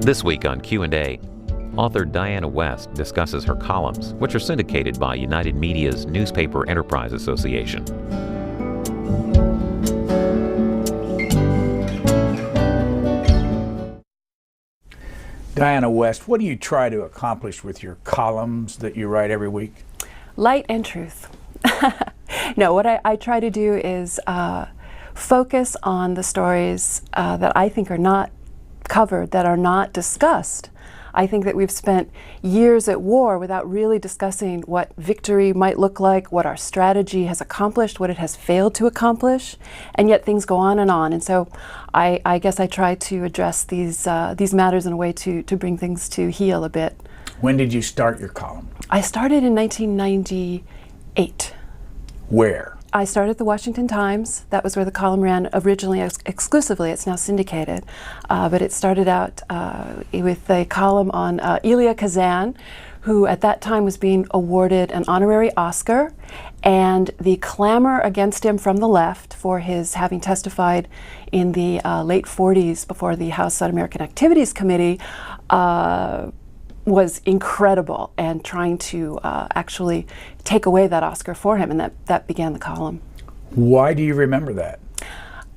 This week on Q&A, author Diana West discusses her columns, which are syndicated by United Media's Newspaper Enterprise Association. Diana West, what do you try to accomplish with your columns that you write every week? Light and truth. No, what I try to do is focus on the stories that I think are not covered, that are not discussed. I think that we've spent years at war without really discussing what victory might look like, what our strategy has accomplished, what it has failed to accomplish, and yet things go on. And so I guess I try to address these matters in a way to bring things to heal a bit. When did you start your column? I started in 1998. Where? I started at the Washington Times. That was where the column ran originally exclusively. It's now syndicated. But it started out with a column on Elia Kazan, who at that time was being awarded an honorary Oscar, and the clamor against him from the left for his having testified in the late 40s before the House Un-American Activities Committee was incredible, and trying to actually take away that Oscar for him, and that began the column. Why do you remember that?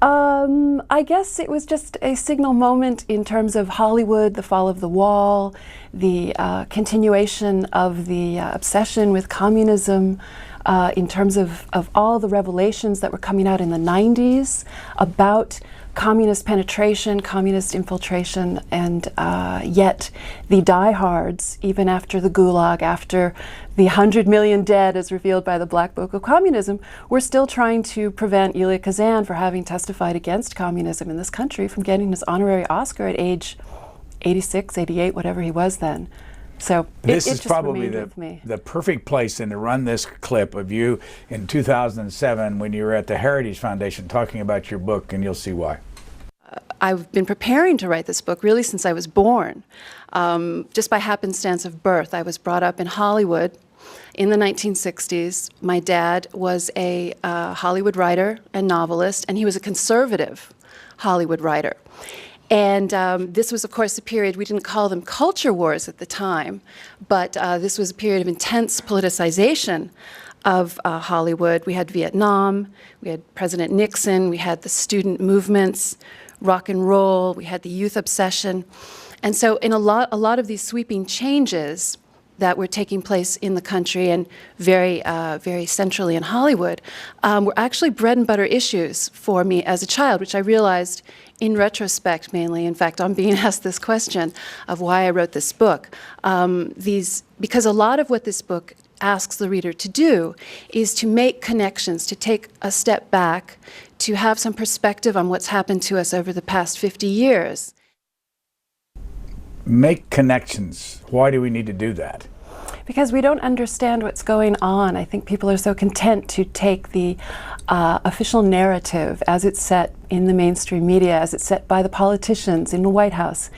I guess it was just a signal moment in terms of Hollywood, the fall of the wall, the continuation of the obsession with communism, in terms of all the revelations that were coming out in the 90s about communist penetration, communist infiltration, and yet the diehards, even after the Gulag, after the 100 million dead as revealed by the Black Book of Communism, were still trying to prevent Elia Kazan, for having testified against communism in this country, from getting his honorary Oscar at age 86, 88, whatever he was then. So this it is just probably remained with me. the perfect place to run this clip of you in 2007 when you were at the Heritage Foundation talking about your book, and you'll see why. I've been preparing to write this book really since I was born. Just by happenstance of birth, I was brought up in Hollywood in the 1960s. My dad was a Hollywood writer and novelist, and he was a conservative Hollywood writer. And this was, of course, a period, we didn't call them culture wars at the time, but this was a period of intense politicization of Hollywood. We had Vietnam, we had President Nixon, we had the student movements, rock and roll, we had the youth obsession. And so in a lot of these sweeping changes that were taking place in the country, and very centrally in Hollywood, were actually bread and butter issues for me as a child, which I realized in retrospect mainly. In fact, I'm being asked this question of why I wrote this book. Because a lot of what this book asks the reader to do is to make connections, to take a step back, to have some perspective on what's happened to us over the past 50 years. Make connections. Why do we need to do that? Because we don't understand what's going on. I think people are so content to take the official narrative as it's set in the mainstream media, as it's set by the politicians in the White House,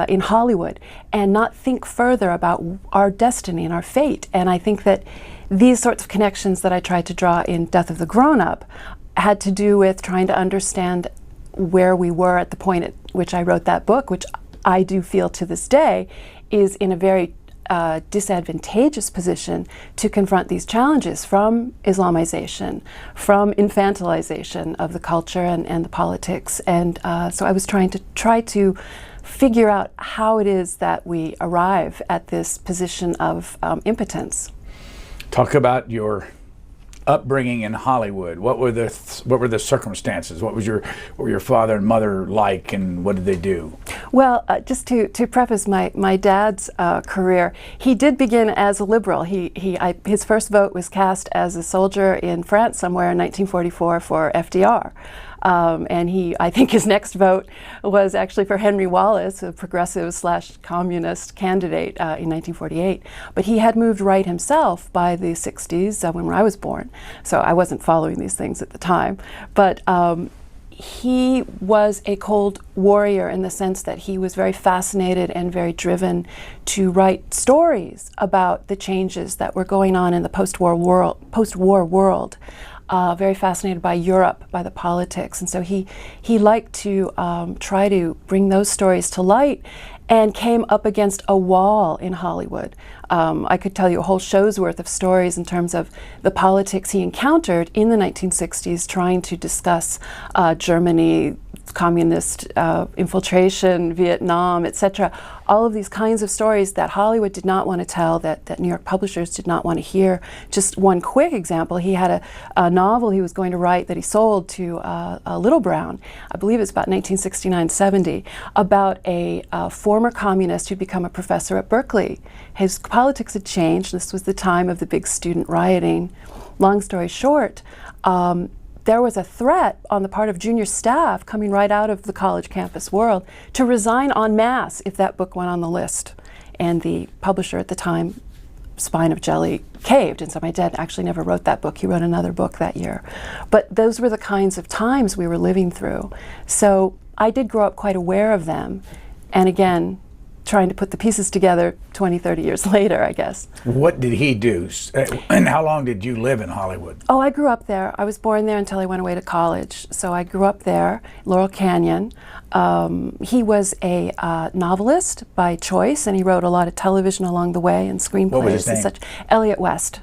in Hollywood, and not think further about our destiny and our fate. And I think that these sorts of connections that I tried to draw in Death of the Grown-Up had to do with trying to understand where we were at the point at which I wrote that book, which I do feel to this day is in a very disadvantageous position to confront these challenges from Islamization, from infantilization of the culture and the politics. And so I was trying to figure out how it is that we arrive at this position of impotence. Talk about your upbringing in Hollywood. What were the circumstances? What were your father and mother like, and what did they do? Well, just to preface my dad's career, he did begin as a liberal. His first vote was cast as a soldier in France somewhere in 1944 for FDR. And I think his next vote was actually for Henry Wallace, a progressive/communist candidate in 1948. But he had moved right himself by the 60s when I was born. So I wasn't following these things at the time. But he was a cold warrior in the sense that he was very fascinated and very driven to write stories about the changes that were going on in the post-war world. Very fascinated by Europe, by the politics, and so he liked to try to bring those stories to light and came up against a wall in Hollywood. I could tell you a whole show's worth of stories in terms of the politics he encountered in the 1960s trying to discuss Germany, communist infiltration, Vietnam, etc. All of these kinds of stories that Hollywood did not want to tell, that New York publishers did not want to hear. Just one quick example, he had a novel he was going to write that he sold to Little Brown, I believe it's about 1969-70, about a former communist who'd become a professor at Berkeley. His politics had changed. This was the time of the big student rioting. Long story short, there was a threat on the part of junior staff coming right out of the college campus world to resign en masse if that book went on the list. And the publisher at the time, Spine of Jelly, caved. And so my dad actually never wrote that book. He wrote another book that year. But those were the kinds of times we were living through. So I did grow up quite aware of them. And again, trying to put the pieces together 20, 30 years later, I guess. What did he do? And how long did you live in Hollywood? Oh, I grew up there. I was born there until I went away to college. So I grew up there, Laurel Canyon. He was a novelist by choice, and he wrote a lot of television along the way and screenplays. What was his name? And such. Elliot West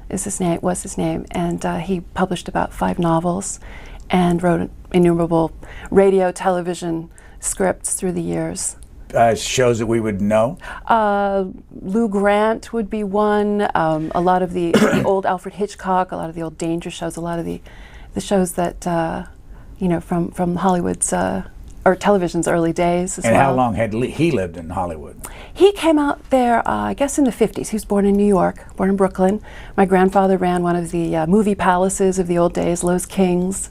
was his name. And he published about 5 novels and wrote innumerable radio, television scripts through the years. Shows that we would know? Lou Grant would be one. A lot of the old Alfred Hitchcock, a lot of the old danger shows, a lot of the shows that, from Hollywood's or television's early days as well. And how long had he lived in Hollywood? He came out there, I guess, in the 50s. He was born in New York, born in Brooklyn. My grandfather ran one of the movie palaces of the old days, Lowe's Kings,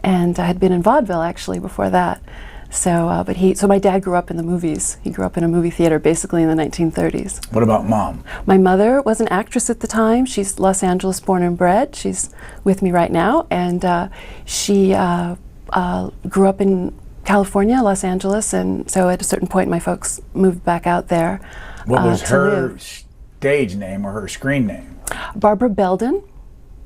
and had been in vaudeville actually before that. So, so my dad grew up in the movies. He grew up in a movie theater basically in the 1930s. What about Mom? My mother was an actress at the time. She's Los Angeles born and bred. She's with me right now. And she grew up in California, Los Angeles. And so at a certain point, my folks moved back out there. What was her stage name or her screen name? Barbara Belden.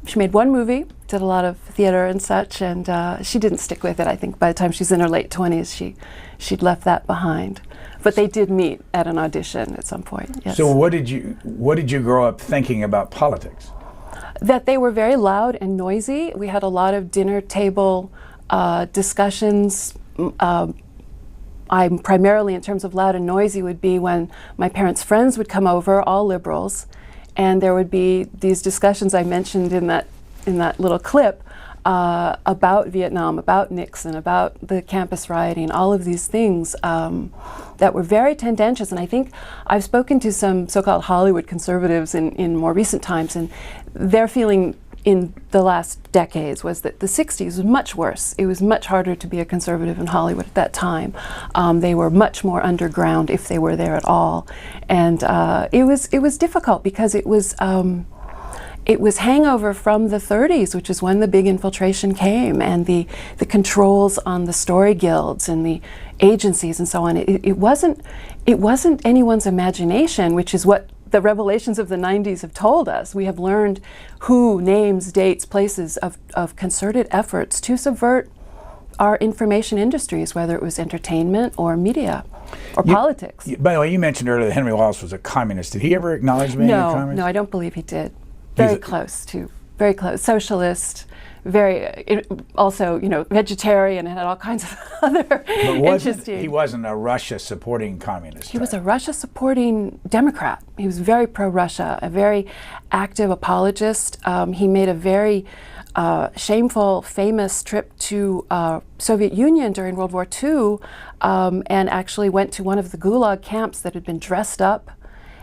She made one movie, did a lot of theater and such, and she didn't stick with it. I think by the time she's in her late 20s, she'd left that behind. But they did meet at an audition at some point. Yes. So what did you grow up thinking about politics? That they were very loud and noisy. We had a lot of dinner table discussions. I'm primarily, in terms of loud and noisy, would be when my parents' friends would come over, all liberals. And there would be these discussions I mentioned in that little clip about Vietnam, about Nixon, about the campus rioting, all of these things that were very tendentious. And I think I've spoken to some so-called Hollywood conservatives in more recent times, and their feeling in the last decades was that the 60s was much worse. It was much harder to be a conservative in Hollywood at that time. They were much more underground, if they were there at all. And it was difficult because it was hangover from the 30s, which is when the big infiltration came, and the controls on the story guilds and the agencies and so on. It wasn't anyone's imagination, which is what the revelations of the 90s have told us. We have learned who, names, dates, places of concerted efforts to subvert our information industries, whether it was entertainment or media or politics. By the way, you mentioned earlier that Henry Wallace was a communist. Did he ever acknowledge being a communist? No, I don't believe he did. Very close. Socialist, also, vegetarian, and had all kinds of other interesting. He wasn't a Russia-supporting communist. He was a Russia-supporting Democrat. He was very pro-Russia, a very active apologist. He made a very shameful, famous trip to Soviet Union during World War II, and actually went to one of the Gulag camps that had been dressed up,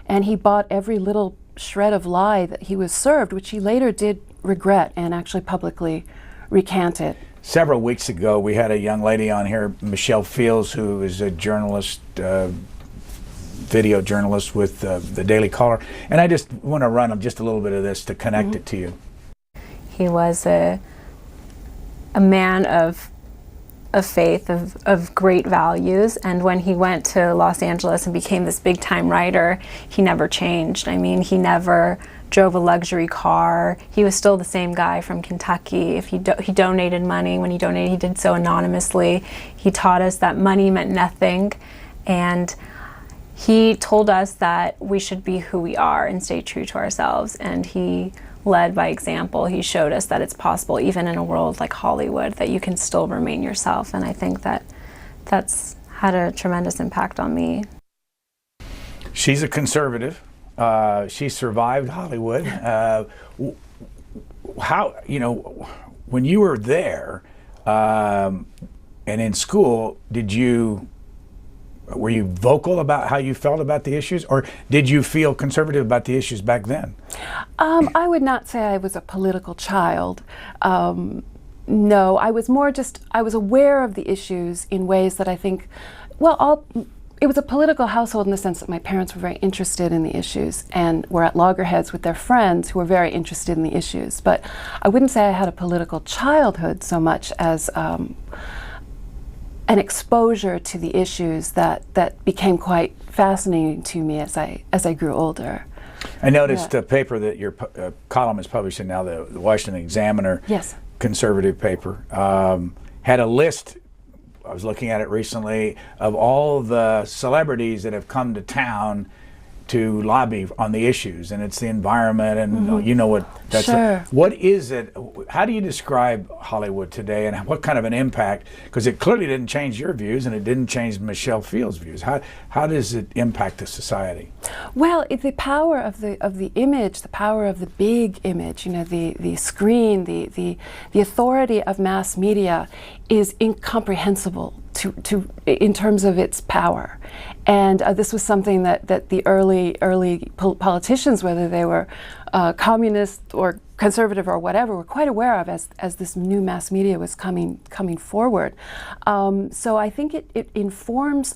and he bought every little shred of lie that he was served, which he later did regret and actually publicly recanted. Several weeks ago, we had a young lady on here, Michelle Fields, who is a journalist, video journalist with the Daily Caller, and I just want to run just a little bit of this to connect it to you. He was a man of faith, of great values, and when he went to Los Angeles and became this big-time writer, he never changed. I mean, he never drove a luxury car. He was still the same guy from Kentucky. If he donated money, when he donated, he did so anonymously. He taught us that money meant nothing, and he told us that we should be who we are and stay true to ourselves, and he led by example. He showed us that it's possible, even in a world like Hollywood, that you can still remain yourself, and I think that that's had a tremendous impact on me. She's a conservative. She survived Hollywood. How, you know, when you were there and in school, were you vocal about how you felt about the issues, or did you feel conservative about the issues back then? I would not say I was a political child. No, I was more just, I was aware of the issues in ways that I think, it was a political household in the sense that my parents were very interested in the issues and were at loggerheads with their friends who were very interested in the issues. But I wouldn't say I had a political childhood so much as an exposure to the issues that became quite fascinating to me as I grew older. I noticed a paper that your column is published in now, the Washington Examiner, yes, conservative paper, had a list. I was looking at it recently of all the celebrities that have come to town to lobby on the issues, and it's the environment, and you know what that's. Sure. What is it? How do you describe Hollywood today, and what kind of an impact? Because it clearly didn't change your views, and it didn't change Michelle Field's views. How does it impact the society? Well, the power of the image, the power of the big image, you know, the screen, the authority of mass media is incomprehensible to in terms of its power. And this was something that the early politicians, whether they were communist or conservative or whatever, were quite aware of as this new mass media was coming forward. So I think it informs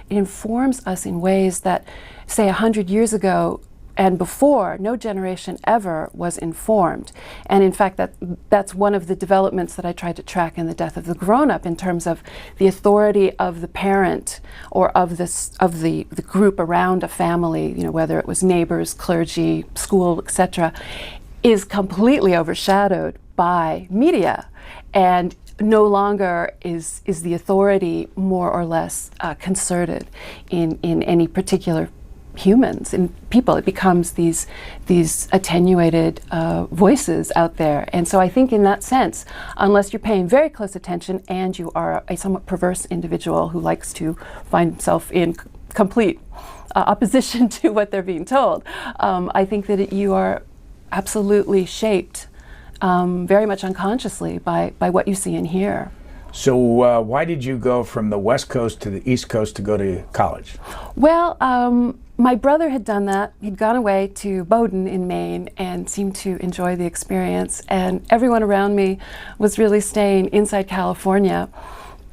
it informs us in ways that, say, 100 years ago and before, no generation ever was informed. And in fact, that's one of the developments that I tried to track in The Death of the Grown-Up, in terms of the authority of the parent or of the group around a family, you know, whether it was neighbors, clergy, school, etc., is completely overshadowed by media. And no longer is the authority more or less concerted in any particular humans and people. It becomes these attenuated voices out there. And so I think in that sense, unless you're paying very close attention and you are a somewhat perverse individual who likes to find himself in complete opposition to what they're being told, I think that you are absolutely shaped very much unconsciously by what you see and hear. So why did you go from the West Coast to the East Coast to go to college? Well, my brother had done that. He'd gone away to Bowdoin in Maine and seemed to enjoy the experience. And everyone around me was really staying inside California.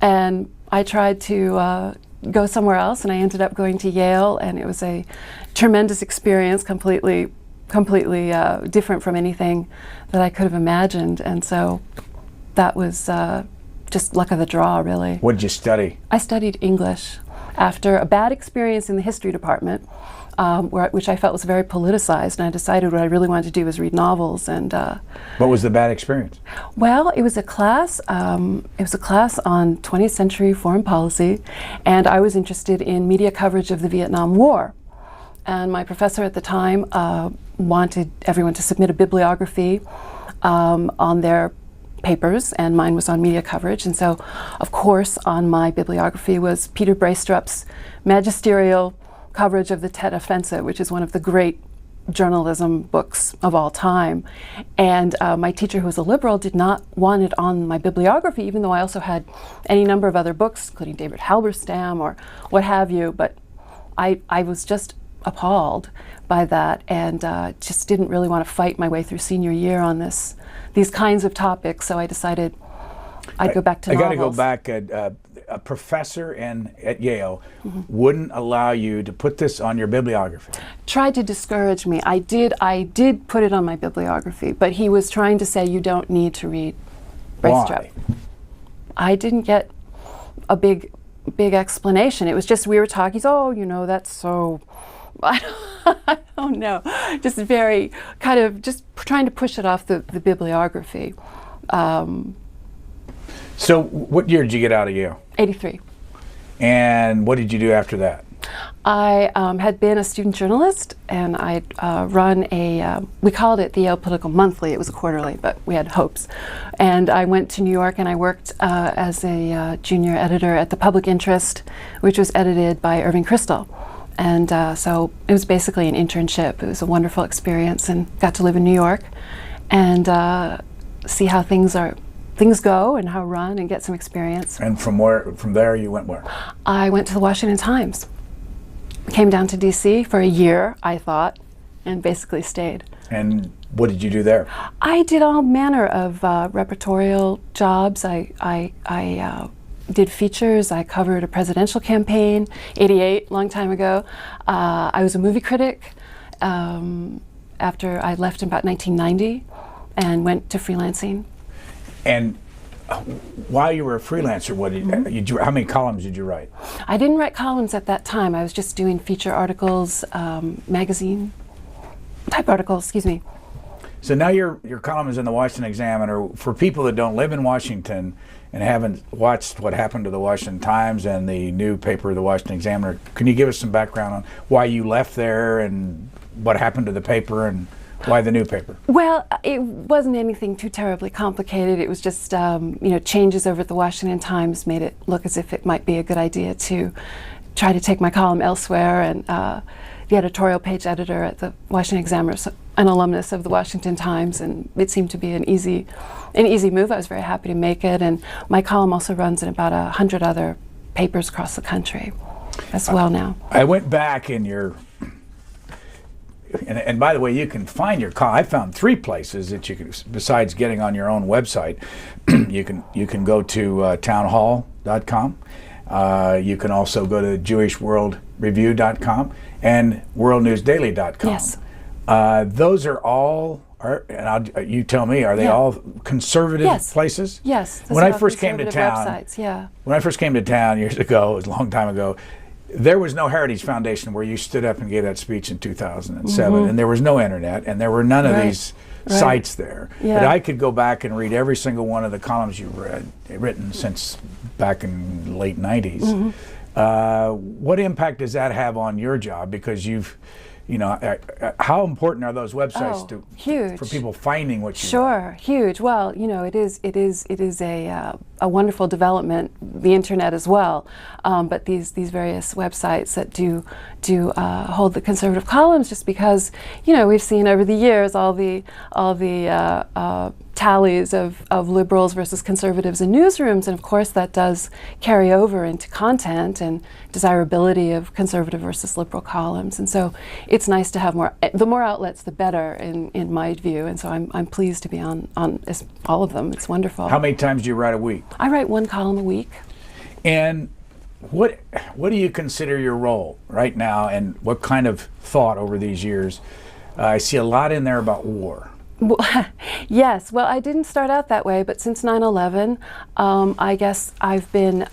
And I tried to go somewhere else, and I ended up going to Yale, and it was a tremendous experience, completely different from anything that I could have imagined. And so that was just luck of the draw, really. What did you study? I studied English after a bad experience in the history department, which I felt was very politicized, and I decided what I really wanted to do was read novels. And what was the bad experience? Well, it was a class. It was a class on 20th century foreign policy, and I was interested in media coverage of the Vietnam War. And my professor at the time wanted everyone to submit a bibliography on their papers, and mine was on media coverage. And so, of course, on my bibliography was Peter Braystrup's magisterial coverage of the Tet Offensive, which is one of the great journalism books of all time. And my teacher, who was a liberal, did not want it on my bibliography, even though I also had any number of other books, including David Halberstam or what have you. But I was just appalled by that, and just didn't really want to fight my way through senior year on these kinds of topics. So I decided I'd go back to novels. I got to go back. A professor at Yale wouldn't allow you to put this on your bibliography. Tried to discourage me. I did put it on my bibliography, but he was trying to say you don't need to read Braystrup. Why? I didn't get a big explanation. It was just, we were talking, oh, you know, that's so, I don't know, just very kind of just trying to push it off the bibliography. So what year did you get out of Yale? 83. And what did you do after that? I had been a student journalist, and I'd run we called it the Yale Political Monthly. It was a quarterly, but we had hopes. And I went to New York, and I worked as a junior editor at the Public Interest, which was edited by Irving Kristol. And so it was basically an internship. It was a wonderful experience, and got to live in New York and see how things go and how run, and get some experience. And from there you went where? I went to the Washington Times. Came down to DC for a year, I thought, and basically stayed. And what did you do there? I did all manner of repertorial jobs. I did features. I covered a presidential campaign, '88, long time ago. I was a movie critic after I left in about 1990 and went to freelancing. And while you were a freelancer, what did how many columns did you write? I didn't write columns at that time. I was just doing feature articles, magazine type articles, excuse me. So now your column is in the Washington Examiner. For people that don't live in Washington and haven't watched what happened to the Washington Times and the new paper, the Washington Examiner, can you give us some background on why you left there and what happened to the paper and why the new paper? Well, it wasn't anything too terribly complicated. It was just, changes over at the Washington Times made it look as if it might be a good idea to try to take my column elsewhere. And the editorial page editor at the Washington Examiner is an alumnus of the Washington Times, and it seemed to be an easy move. I was very happy to make it. And my column also runs in about 100 other papers across the country as well now. I went back in your... And by the way, you can find your column. I found 3 places that you can, besides getting on your own website, you can go to townhall.com. You can also go to jewishworldreview.com and worldnewsdaily.com. Yes. Those are all, you tell me, are they all conservative places? Yes. When I first came to town, websites, yeah. When I first came to town years ago, it was a long time ago, there was no Heritage Foundation where you stood up and gave that speech in 2007, and there was no internet, and there were none of these sites there. Yeah. But I could go back and read every single one of the columns you've written since back in the late 90s. What impact does that have on your job? Because how important are those websites huge. for people finding what you Sure, huge. Well, it is a wonderful development, the internet as well. But these various websites that do hold the conservative columns, just because we've seen over the years all the tallies of liberals versus conservatives in newsrooms, and of course that does carry over into content and desirability of conservative versus liberal columns. And so it's nice to have the more outlets the better in my view, and so I'm pleased to be on all of them. It's wonderful. How many times do you write a week? I write 1 column a week. And what do you consider your role right now, and what kind of thought over these years? I see a lot in there about war. Yes, well, I didn't start out that way, but since 9/11, I guess I've been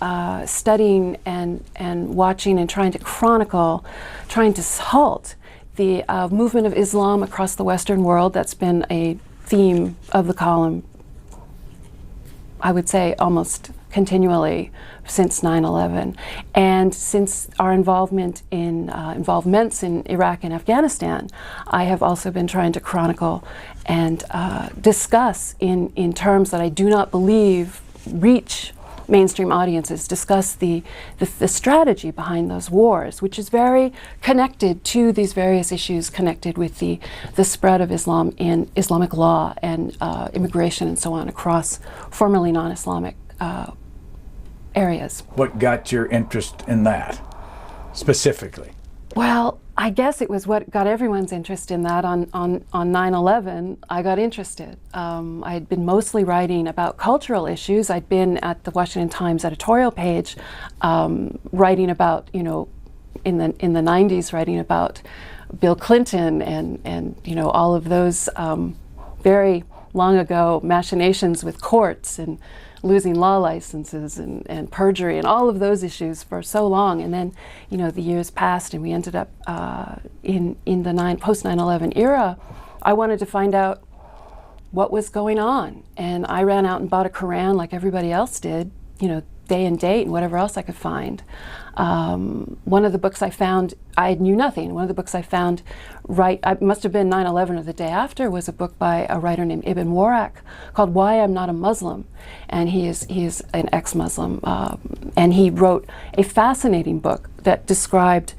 studying and watching and trying to chronicle, trying to halt the movement of Islam across the Western world. That's been a theme of the column, I would say, almost continually since 9/11, and since our involvements in Iraq and Afghanistan, I have also been trying to chronicle and discuss in terms that I do not believe reach mainstream audiences, discuss the strategy behind those wars, which is very connected to these various issues connected with the spread of Islam in Islamic law and immigration and so on across formerly non-Islamic areas. What got your interest in that specifically? Well, I guess it was what got everyone's interest in that. On 9/11, I got interested. I had been mostly writing about cultural issues. I'd been at the Washington Times editorial page, writing about, in the 90s, writing about Bill Clinton and all of those very long ago machinations with courts and losing law licenses and perjury and all of those issues for so long. And then, the years passed and we ended up in the post 9/11 era. I wanted to find out what was going on. And I ran out and bought a Quran like everybody else did, day and date and whatever else I could find. One of the books I found, I knew nothing. One of the books I found, it must have been 9/11 or the day after, was a book by a writer named Ibn Warraq called Why I'm Not a Muslim. And he is an ex-Muslim. And he wrote a fascinating book that described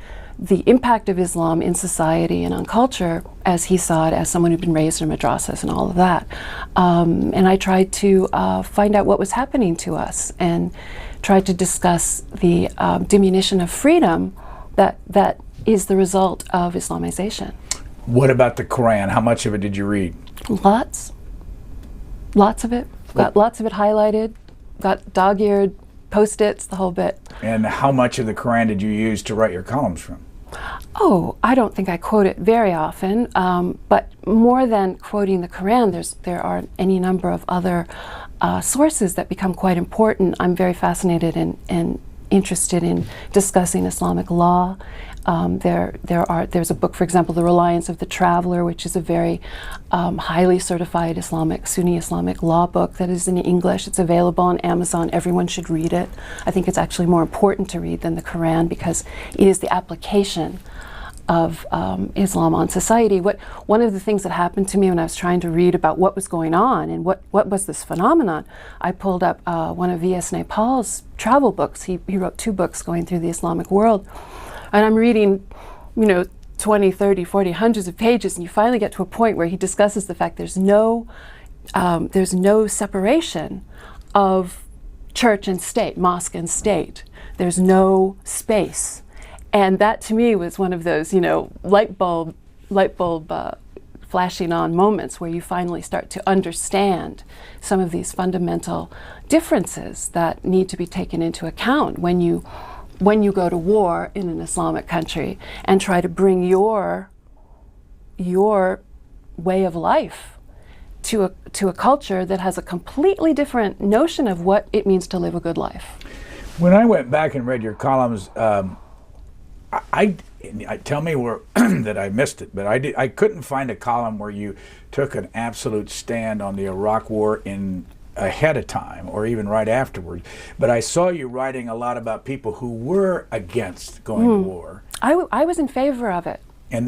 the impact of Islam in society and on culture as he saw it, as someone who'd been raised in madrasas and all of that. And I tried to find out what was happening to us and tried to discuss the diminution of freedom that is the result of Islamization. What about the Quran? How much of it did you read? Lots of it. Got lots of it highlighted, got dog-eared Post-its, the whole bit. And how much of the Quran did you use to write your columns from? Oh, I don't think I quote it very often, but more than quoting the Quran, there are any number of other sources that become quite important. I'm very fascinated and interested in discussing Islamic law. There's a book, for example, The Reliance of the Traveler, which is a very highly certified Sunni Islamic law book that is in English. It's available on Amazon. Everyone should read it. I think it's actually more important to read than the Quran because it is the application of Islam on society. One of the things that happened to me when I was trying to read about what was going on and what was this phenomenon, I pulled up one of V.S. Nepal's travel books. He wrote 2 books going through the Islamic world. And I'm reading, 20, 30, 40, hundreds of pages, and you finally get to a point where he discusses the fact there's no separation of church and state, mosque and state. There's no space. And that to me was one of those, light bulb flashing on moments where you finally start to understand some of these fundamental differences that need to be taken into account when you go to war in an Islamic country and try to bring your way of life to a culture that has a completely different notion of what it means to live a good life. When I went back and read your columns, I tell me where that I missed it, but I couldn't find a column where you took an absolute stand on the Iraq War ahead of time or even right afterward. But I saw you writing a lot about people who were against going to war. I was in favor of it.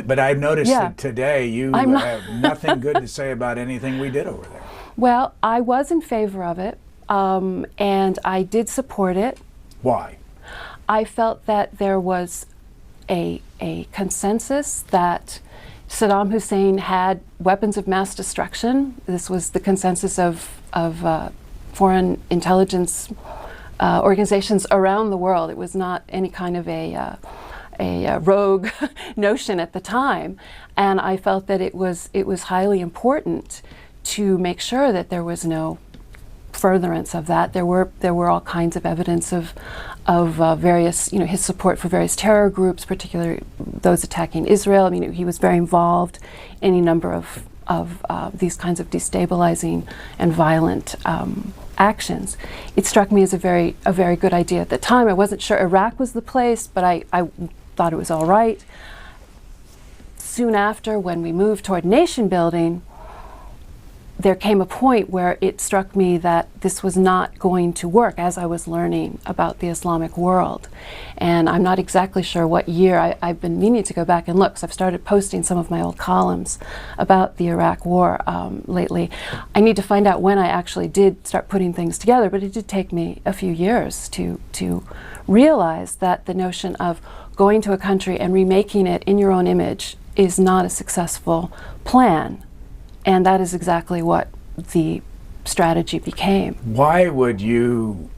But I've noticed that today you have nothing good to say about anything we did over there. Well, I was in favor of it, and I did support it. Why? I felt that there was a consensus that Saddam Hussein had weapons of mass destruction. This was the consensus of foreign intelligence organizations around the world. It was not any kind of a rogue notion at the time, and I felt that it was highly important to make sure that there was no furtherance of that. There were all kinds of evidence of various, his support for various terror groups, particularly those attacking Israel. I mean, he was very involved in a number of these kinds of destabilizing and violent actions. It struck me as a very good idea at the time. I wasn't sure Iraq was the place, but I thought it was all right. Soon after, when we moved toward nation building, there came a point where it struck me that this was not going to work as I was learning about the Islamic world. And I'm not exactly sure what year. I've been meaning to go back and look, so I've started posting some of my old columns about the Iraq War lately. I need to find out when I actually did start putting things together, but it did take me a few years to realize that the notion of going to a country and remaking it in your own image is not a successful plan. And that is exactly what the strategy became. Why would you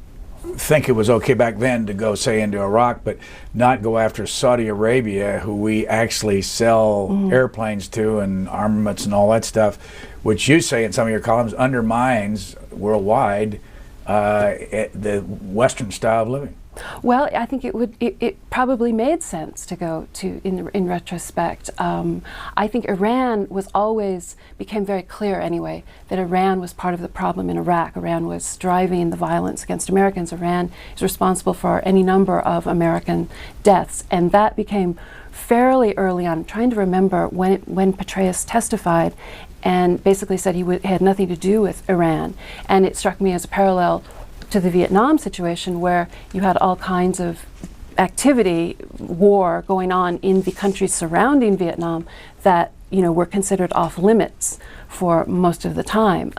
think it was okay back then to go, say, into Iraq, but not go after Saudi Arabia, who we actually sell airplanes to and armaments and all that stuff, which you say in some of your columns undermines worldwide the Western style of living? Well, I think it probably made sense to go to, in retrospect. I think Iran became very clear anyway, that Iran was part of the problem in Iraq. Iran was driving the violence against Americans. Iran is responsible for any number of American deaths. And that became fairly early on. I'm trying to remember when Petraeus testified and basically said he had nothing to do with Iran. And it struck me as a parallel to the Vietnam situation, where you had all kinds of activity, war going on in the countries surrounding Vietnam that were considered off limits for most of the time.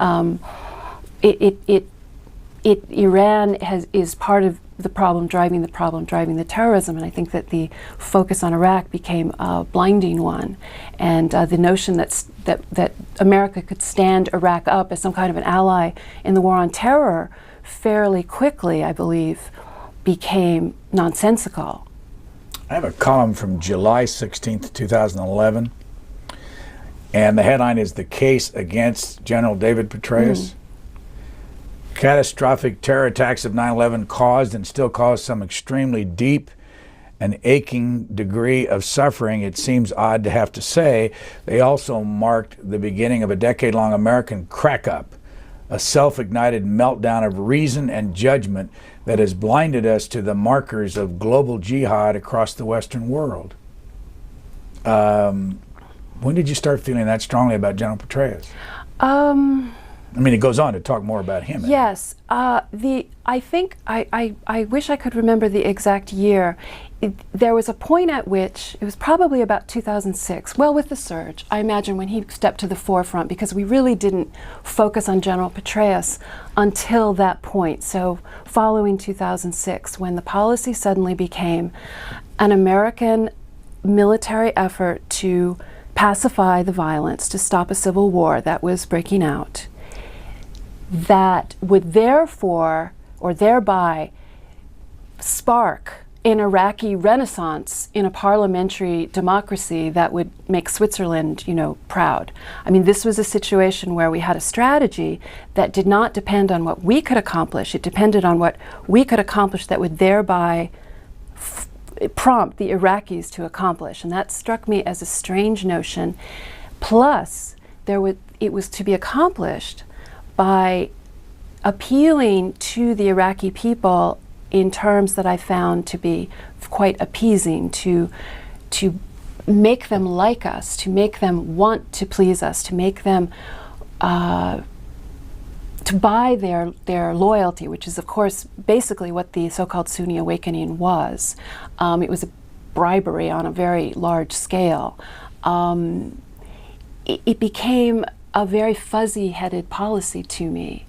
Iran is part of the problem, driving the terrorism, and I think that the focus on Iraq became a blinding one, and the notion that America could stand Iraq up as some kind of an ally in the war on terror fairly quickly, I believe, became nonsensical. I have a column from July 16th, 2011, and the headline is "The Case Against General David Petraeus." Catastrophic terror attacks of 9/11 caused and still cause some extremely deep and aching degree of suffering. It seems odd to have to say. They also marked the beginning of a decade-long American crack-up, a self-ignited meltdown of reason and judgment that has blinded us to the markers of global jihad across the Western world. When did you start feeling that strongly about General Petraeus? I mean, it goes on to talk more about him. Yes. I think, I wish I could remember the exact year. There was a point at which, it was probably about 2006, well, with the surge, I imagine, when he stepped to the forefront, because we really didn't focus on General Petraeus until that point. So following 2006, when the policy suddenly became an American military effort to pacify the violence, to stop a civil war that was breaking out, that would therefore, or thereby, spark an Iraqi renaissance in a parliamentary democracy that would make Switzerland, proud. I mean, this was a situation where we had a strategy that did not depend on what we could accomplish. It depended on what we could accomplish that would thereby prompt the Iraqis to accomplish. And that struck me as a strange notion. Plus, it was to be accomplished by appealing to the Iraqi people in terms that I found to be quite appeasing, to make them like us, to make them want to please us, to make them to buy their loyalty, which is, of course, basically what the so-called Sunni awakening was. It was a bribery on a very large scale. It became a very fuzzy-headed policy to me,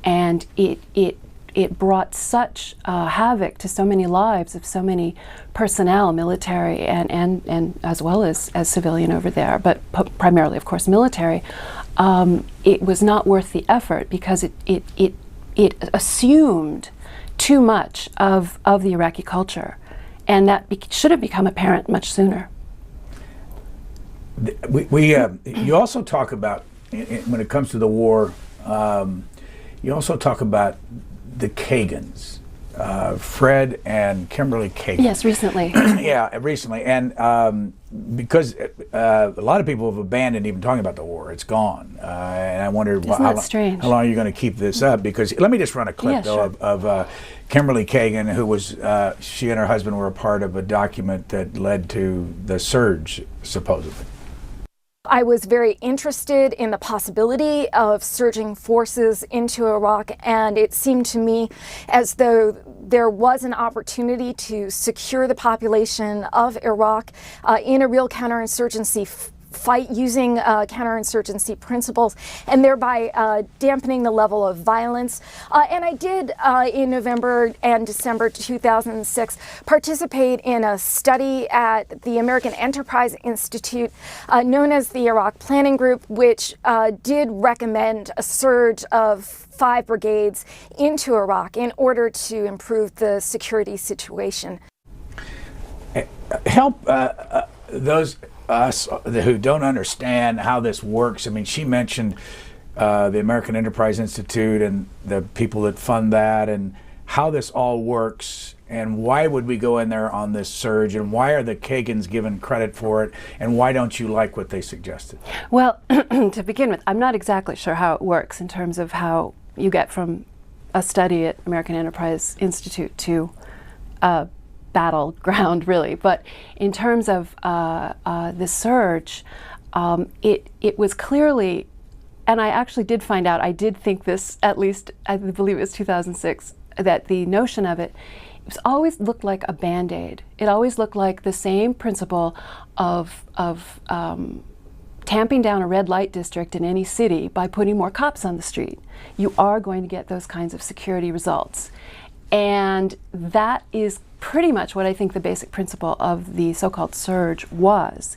and it brought such havoc to so many lives of so many personnel, military and as well as civilian over there, but primarily, of course, military. It was not worth the effort, because it assumed too much of the Iraqi culture, and that should have become apparent much sooner. You also talk about, when it comes to the war, you also talk about the Kagans, Fred and Kimberly Kagan. Yes, recently. Yeah, recently. And because a lot of people have abandoned even talking about the war. It's gone. And I wondered how long are you going to keep this up? Because let me just run a clip, of Kimberly Kagan, who was, she and her husband were a part of a document that led to the surge, supposedly. I was very interested in the possibility of surging forces into Iraq, and it seemed to me as though there was an opportunity to secure the population of Iraq in a real counterinsurgency fight using counterinsurgency principles, and thereby dampening the level of violence. And I did, in November and December 2006, participate in a study at the American Enterprise Institute, known as the Iraq Planning Group, which did recommend a surge of 5 brigades into Iraq in order to improve the security situation. Help those us who don't understand how this works. I mean, she mentioned the American Enterprise Institute and the people that fund that, and how this all works, and why would we go in there on this surge, and why are the Kagans given credit for it, and why don't you like what they suggested? Well, to begin with, I'm not exactly sure how it works in terms of how you get from a study at American Enterprise Institute to battleground, really. But in terms of the surge, it was clearly, and I actually did find out, I did think this, at least I believe it was 2006, that the notion of it was always looked like a Band-Aid. It always looked like the same principle of tamping down a red light district in any city by putting more cops on the street. You are going to get those kinds of security results. And that is pretty much what I think the basic principle of the so-called surge was.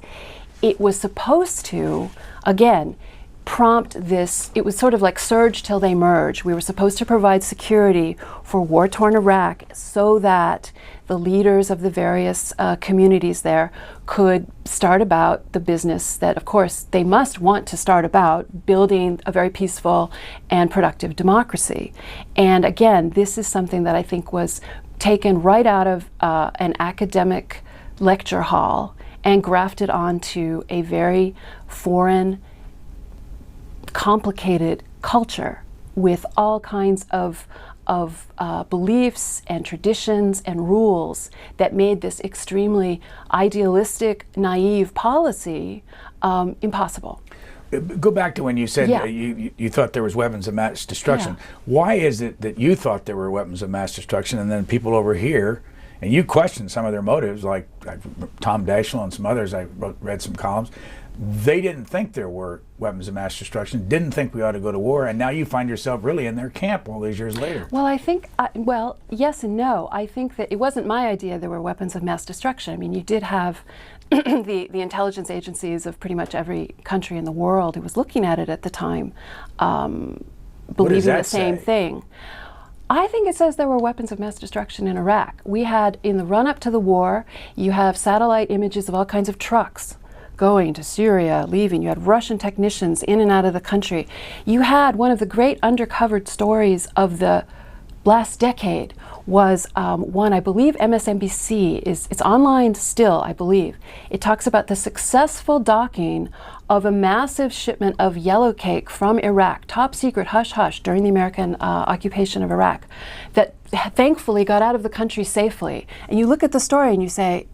It was supposed to, again, prompt this. It was sort of like surge till they merge. We were supposed to provide security for war-torn Iraq so that the leaders of the various communities there could start about the business that, of course, they must want to start about, building a very peaceful and productive democracy. And again, this is something that I think was taken right out of an academic lecture hall and grafted onto a very foreign, complicated culture with all kinds of beliefs and traditions and rules that made this extremely idealistic, naive policy impossible. Go back to when you said Yeah. you thought there was weapons of mass destruction. Yeah. Why is it that you thought there were weapons of mass destruction, and then people over here, and you questioned some of their motives, like Tom Daschle and some others, I read some columns, they didn't think there were weapons of mass destruction, didn't think we ought to go to war, and now you find yourself really in their camp all these years later. Well, I think, well, yes and no. I think that it wasn't my idea there were weapons of mass destruction. I mean, you did have the intelligence agencies of pretty much every country in the world who was looking at it at the time, believing the same thing. I think it says there were weapons of mass destruction in Iraq. We had, in the run-up to the war, you have satellite images of all kinds of trucks going to Syria, leaving. You had Russian technicians in and out of the country. You had one of the great undercovered stories of the last decade was one, I believe MSNBC, it's online still, I believe. It talks about the successful docking of a massive shipment of yellow cake from Iraq, top secret, hush hush, during the American occupation of Iraq, that thankfully got out of the country safely. And you look at the story and you say,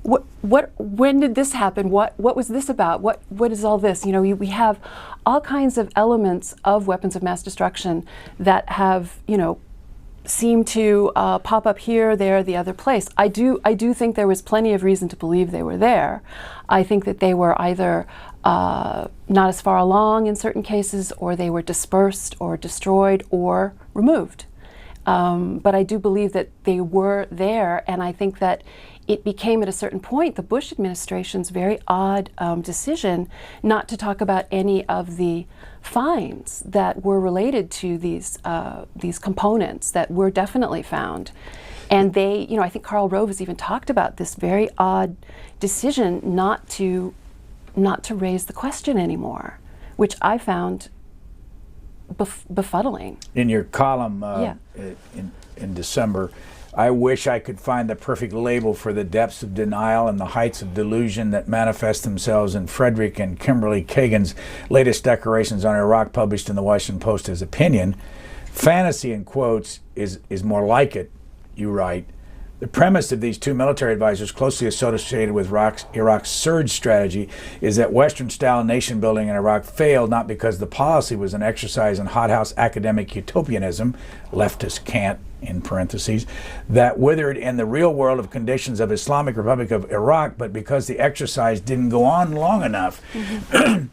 when did this happen? What was this about? What is all this? You know, we have all kinds of elements of weapons of mass destruction that have, you know, seem to pop up here, there, the other place. I do think there was plenty of reason to believe they were there. I think that they were either not as far along in certain cases, or they were dispersed or destroyed or removed. But I do believe that they were there, and I think that it became at a certain point the Bush administration's very odd decision not to talk about any of the finds that were related to these components that were definitely found. And they, you know, I think Karl Rove has even talked about this very odd decision not to raise the question anymore, which I found befuddling. In your column in December, I wish I could find the perfect label for the depths of denial and the heights of delusion that manifest themselves in Frederick and Kimberly Kagan's latest declarations on Iraq, published in the Washington Post as opinion. Fantasy, in quotes, is more like it, you write. The premise of these two military advisors closely associated with Iraq's surge strategy is that Western-style nation-building in Iraq failed not because the policy was an exercise in hothouse academic utopianism, leftist cant in parentheses, that withered in the real world of conditions of Islamic Republic of Iraq, but because the exercise didn't go on long enough. Mm-hmm.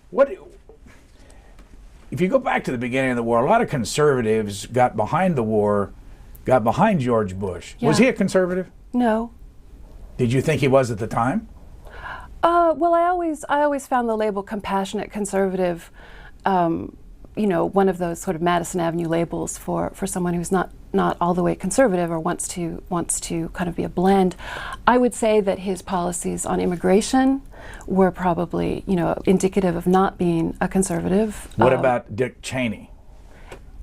If you go back to the beginning of the war, a lot of conservatives got behind the war, got behind George Bush. Yeah. Was he a conservative? No. Did you think he was at the time? Well, I always found the label compassionate conservative, you know, one of those sort of Madison Avenue labels for someone who's not all the way conservative or wants to kind of be a blend. I would say that his policies on immigration were probably, you know, indicative of not being a conservative. What about Dick Cheney?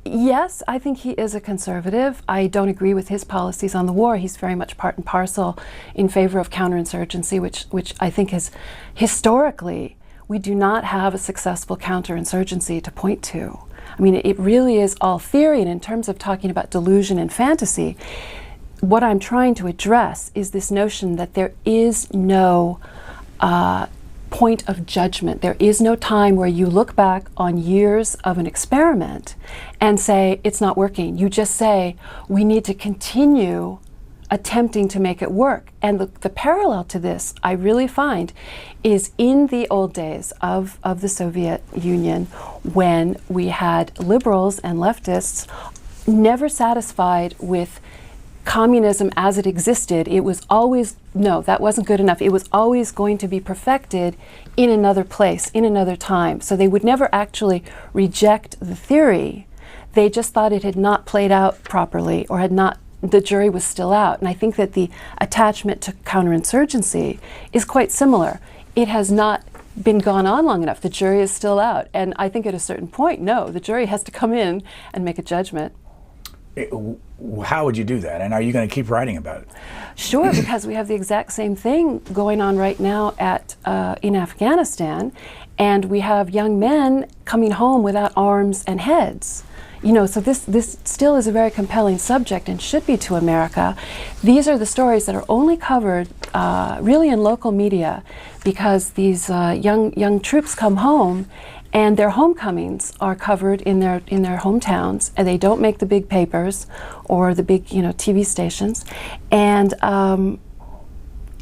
Yes, I think he is a conservative. I don't agree with his policies on the war. He's very much part and parcel in favor of counterinsurgency, which I think is historically, we do not have a successful counterinsurgency to point to. I mean, it really is all theory, and in terms of talking about delusion and fantasy, what I'm trying to address is this notion that there is no point of judgment. There is no time where you look back on years of an experiment and say, it's not working. You just say, we need to continue attempting to make it work. And the parallel to this, I really find, is in the old days of the Soviet Union, when we had liberals and leftists never satisfied with communism as it existed. It was always, no, that wasn't good enough. It was always going to be perfected in another place, in another time. So they would never actually reject the theory. They just thought it had not played out properly, or had not, the jury was still out. And I think that the attachment to counterinsurgency is quite similar. It has not been gone on long enough. The jury is still out. And I think at a certain point, no, the jury has to come in and make a judgment. How would you do that? And are you going to keep writing about it? Sure, because we have the exact same thing going on right now in Afghanistan, and we have young men coming home without arms and heads. You know, so this still is a very compelling subject and should be to America. These are the stories that are only covered really in local media, because these young troops come home, and their homecomings are covered in their hometowns, and they don't make the big papers or the big TV stations. And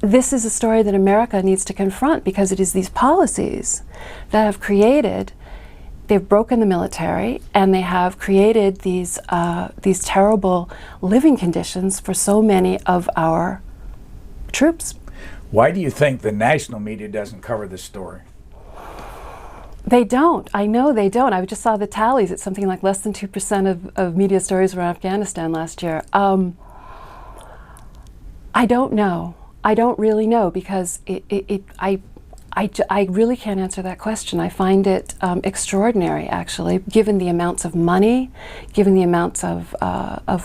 this is a story that America needs to confront, because it is these policies that have created. They've broken the military, and they have created these terrible living conditions for so many of our troops. Why do you think the national media doesn't cover this story? They don't. I know they don't. I just saw the tallies. It's something like less than 2% of media stories were in Afghanistan last year. I don't know. I don't really know, because I really can't answer that question. I find it extraordinary, actually, given the amounts of money, given the amounts of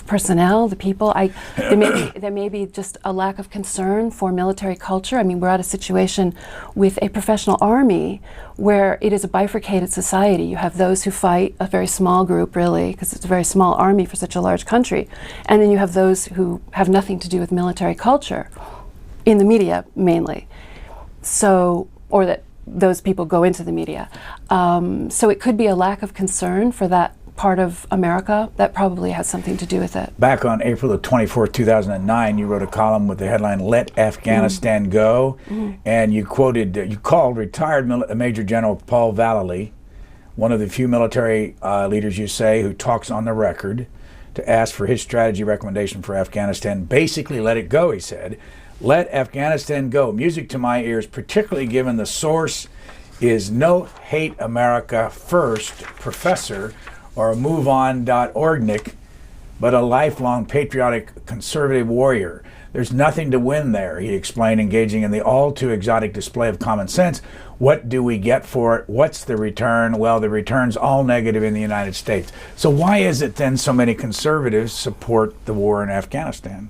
personnel, the people. There may be just a lack of concern for military culture. I mean, we're at a situation with a professional army where it is a bifurcated society. You have those who fight, a very small group, really, because it's a very small army for such a large country. And then you have those who have nothing to do with military culture, in the media mainly. So, or that those people go into the media. So it could be a lack of concern for that part of America. That probably has something to do with it. Back on April the 24th, 2009, you wrote a column with the headline, "Let Afghanistan Go," and you called retired Major General Paul Vallely, one of the few military leaders, you say, who talks on the record, to ask for his strategy recommendation for Afghanistan. Basically, let it go, he said. Let Afghanistan go. Music to my ears, particularly given the source is No Hate America First professor or a MoveOn.orgnik, but a lifelong patriotic conservative warrior. There's nothing to win there, he explained, engaging in the all too exotic display of common sense. What do we get for it? What's the return? Well, the return's all negative in the United States. So why is it then so many conservatives support the war in Afghanistan?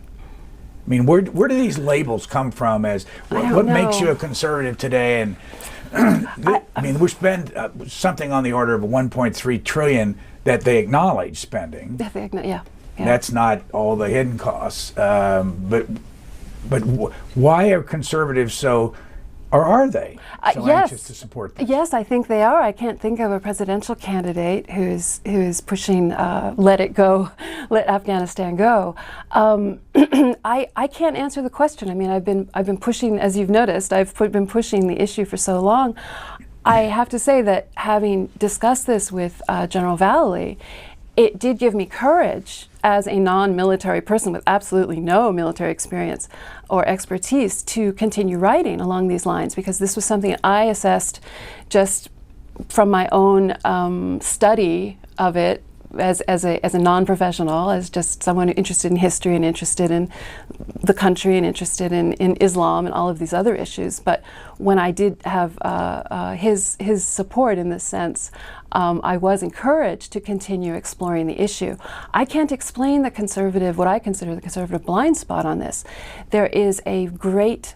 I mean, where do these labels come from? As what makes you a conservative today? And I mean, we spend something on the order of 1.3 trillion that they acknowledge spending. Yeah. That's not all the hidden costs. But why are conservatives so? Or are they so anxious to support this? Yes, I think they are. I can't think of a presidential candidate who's pushing let it go, let Afghanistan go. I can't answer the question. I mean, I've been pushing, as you've noticed, been pushing the issue for so long. I have to say that having discussed this with General Vallely, it did give me courage as a non-military person with absolutely no military experience or expertise to continue writing along these lines, because this was something I assessed just from my own study of it as a non-professional, as just someone interested in history and interested in the country and interested in Islam and all of these other issues. But when I did have his support in this sense, I was encouraged to continue exploring the issue. I can't explain what I consider the conservative blind spot on this. There is a great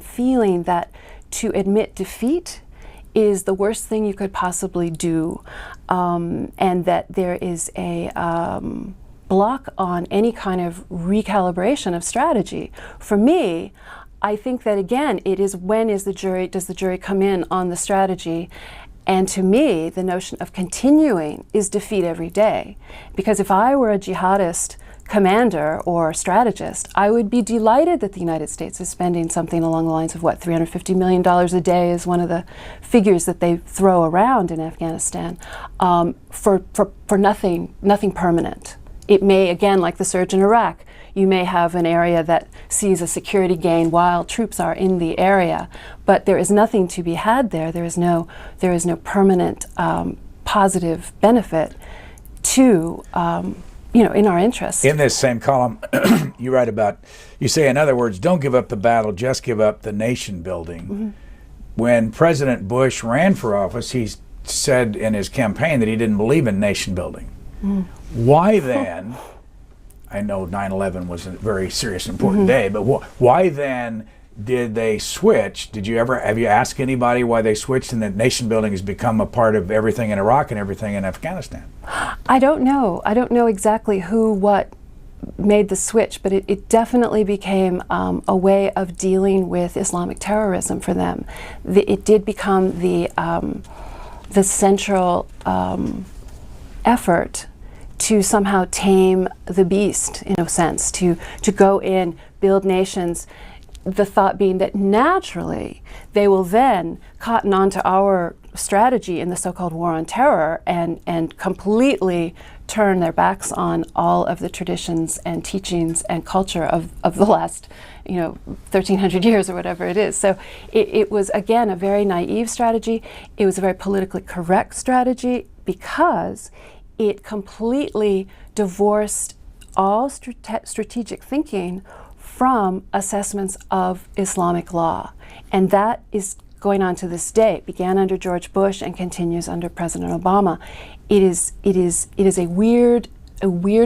feeling that to admit defeat is the worst thing you could possibly do, and that there is a block on any kind of recalibration of strategy. For me, I think that, again, it is when does the jury come in on the strategy? And to me, the notion of continuing is defeat every day. Because if I were a jihadist commander or strategist, I would be delighted that the United States is spending something along the lines of, what, $350 million a day is one of the figures that they throw around in Afghanistan, for nothing permanent. It may, again, like the surge in Iraq, you may have an area that sees a security gain while troops are in the area, but there is nothing to be had there. There is no permanent positive benefit to, in our interest. In this same column, you write about, you say, in other words, don't give up the battle, just give up the nation building. Mm-hmm. When President Bush ran for office, he said in his campaign that he didn't believe in nation building. Mm. Why then, I know 9/11 was a very serious, important day, but why then did they switch? Have you asked anybody why they switched and that nation building has become a part of everything in Iraq and everything in Afghanistan? I don't know. I don't know exactly what made the switch, but it definitely became a way of dealing with Islamic terrorism for them. It did become the central effort to somehow tame the beast, in a sense, to go in, build nations, the thought being that naturally they will then cotton onto our strategy in the so-called war on terror and completely turn their backs on all of the traditions and teachings and culture of the last 1,300 years or whatever it is. So it was, again, a very naive strategy. It was a very politically correct strategy because it completely divorced all strategic thinking from assessments of Islamic law. And that is going on to this day. It began under George Bush and continues under President Obama. It is a weird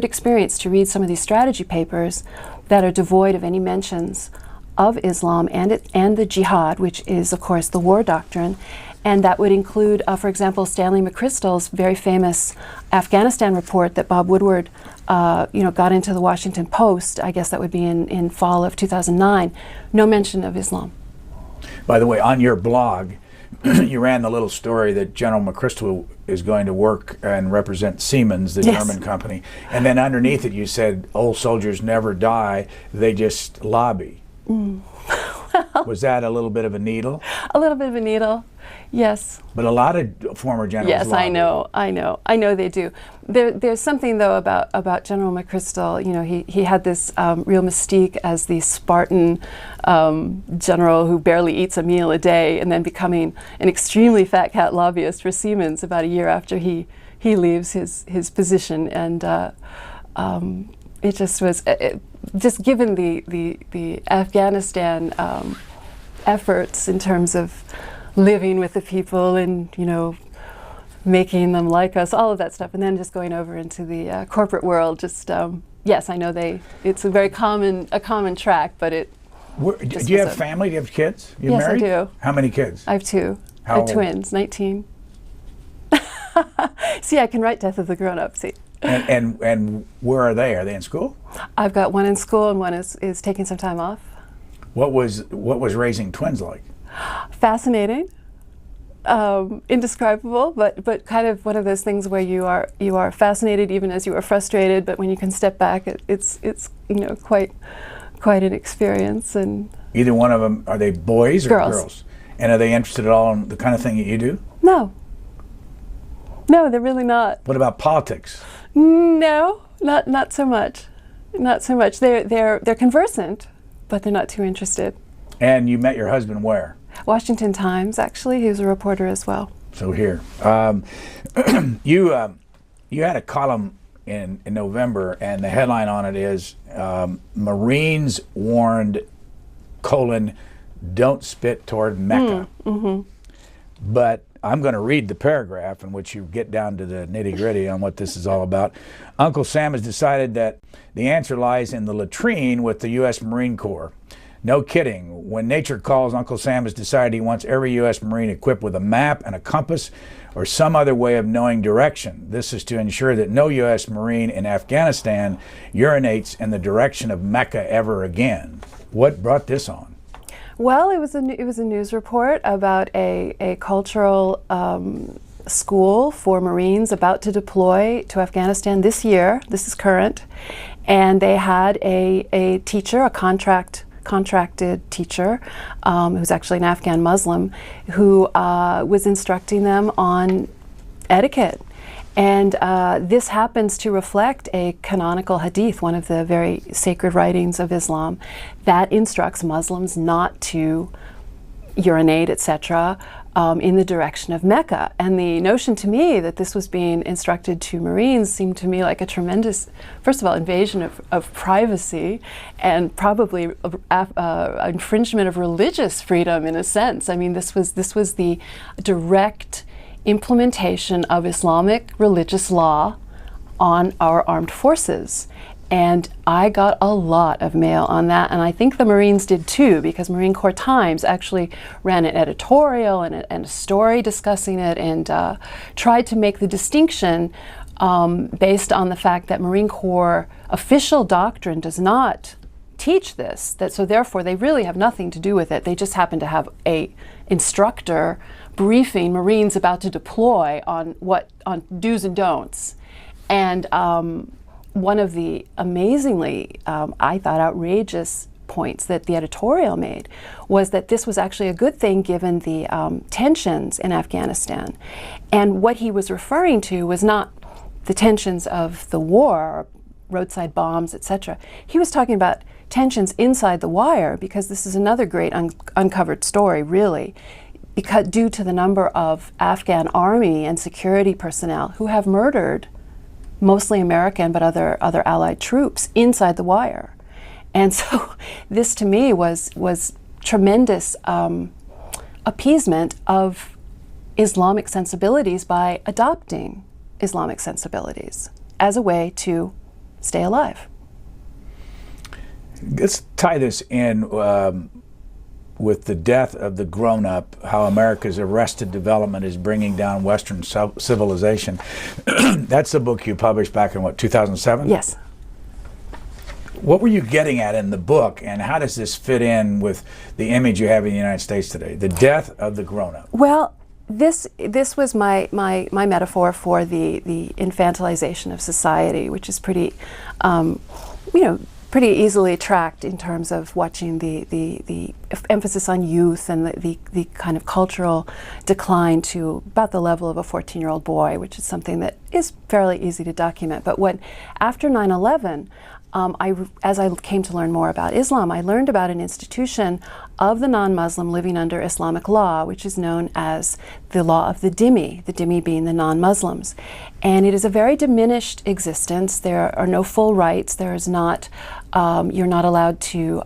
experience to read some of these strategy papers that are devoid of any mentions of Islam and the jihad, which is, of course, the war doctrine. And that would include, for example, Stanley McChrystal's very famous Afghanistan report that Bob Woodward got into the Washington Post. I guess that would be in fall of 2009. No mention of Islam. By the way, on your blog, you ran the little story that General McChrystal is going to work and represent Siemens, the German company. And then underneath it, you said, old soldiers never die, they just lobby. Mm. Was that a little bit of a needle? A little bit of a needle, yes. But a lot of former generals lobby. Yes, I know they do. There's something, though, about General McChrystal. He had this real mystique as the Spartan general who barely eats a meal a day and then becoming an extremely fat cat lobbyist for Siemens about a year after he leaves his position. And it just was... just given the Afghanistan efforts in terms of living with the people and making them like us, all of that stuff, and then just going over into the corporate world. Just yes, I know it's a very common track, but it. Do you have family? Do you have kids? You married? Yes, I do. How many kids? I have two. How old? Twins, 19. See, I can write Death of the Grown-Up. See. And where are they? Are they in school? I've got one in school and one is taking some time off. What was raising twins like? Fascinating, indescribable, but kind of one of those things where you are fascinated even as you are frustrated. But when you can step back, it's quite an experience. And either one of them, are they boys or girls? And are they interested at all in the kind of thing that you do? No, they're really not. What about politics? No, not so much. Not so much. They're conversant, but they're not too interested. And you met your husband where? Washington Times, actually. He was a reporter as well. So here, you had a column in November, and the headline on it is Marines warned: don't spit toward Mecca. Mm-hmm. But I'm going to read the paragraph in which you get down to the nitty-gritty on what this is all about. Uncle Sam has decided that the answer lies in the latrine with the U.S. Marine Corps. No kidding. When nature calls, Uncle Sam has decided he wants every U.S. Marine equipped with a map and a compass or some other way of knowing direction. This is to ensure that no U.S. Marine in Afghanistan urinates in the direction of Mecca ever again. What brought this on? Well, it was a news report about a cultural school for Marines about to deploy to Afghanistan this year. This is current, and they had a teacher, a contracted teacher, who's actually an Afghan Muslim, who was instructing them on etiquette. And this happens to reflect a canonical hadith, one of the very sacred writings of Islam, that instructs Muslims not to urinate, etc., in the direction of Mecca. And the notion to me that this was being instructed to Marines seemed to me like a tremendous, first of all, invasion of privacy, and probably infringement of religious freedom in a sense. I mean, this was the direct implementation of Islamic religious law on our armed forces. And I got a lot of mail on that, and I think the Marines did too, because Marine Corps Times actually ran an editorial and a story discussing it, and tried to make the distinction based on the fact that Marine Corps official doctrine does not teach this, that so therefore they really have nothing to do with it. They just happen to have a instructor briefing Marines about to deploy on do's and don'ts. And one of the amazingly, I thought, outrageous points that the editorial made was that this was actually a good thing given the tensions in Afghanistan. And what he was referring to was not the tensions of the war, roadside bombs, etc. He was talking about tensions inside the wire, because this is another great uncovered story, really, because due to the number of Afghan army and security personnel who have murdered mostly American but other allied troops inside the wire. And so this to me was tremendous appeasement of Islamic sensibilities by adopting Islamic sensibilities as a way to stay alive. Let's tie this in with the death of the grown-up, how America's arrested development is bringing down Western civilization. That's the book you published back in, what, 2007? Yes. What were you getting at in the book, and how does this fit in with the image you have in the United States today, the death of the grown-up? Well, this was my metaphor for the infantilization of society, which is pretty, pretty easily tracked in terms of watching the emphasis on youth and the kind of cultural decline to about the level of a 14-year-old boy, which is something that is fairly easy to document. But after 9/11, as I came to learn more about Islam, I learned about an institution of the non-Muslim living under Islamic law, which is known as the law of the dhimmi being the non-Muslims. And it is a very diminished existence. There are no full rights. There is not, you're not allowed to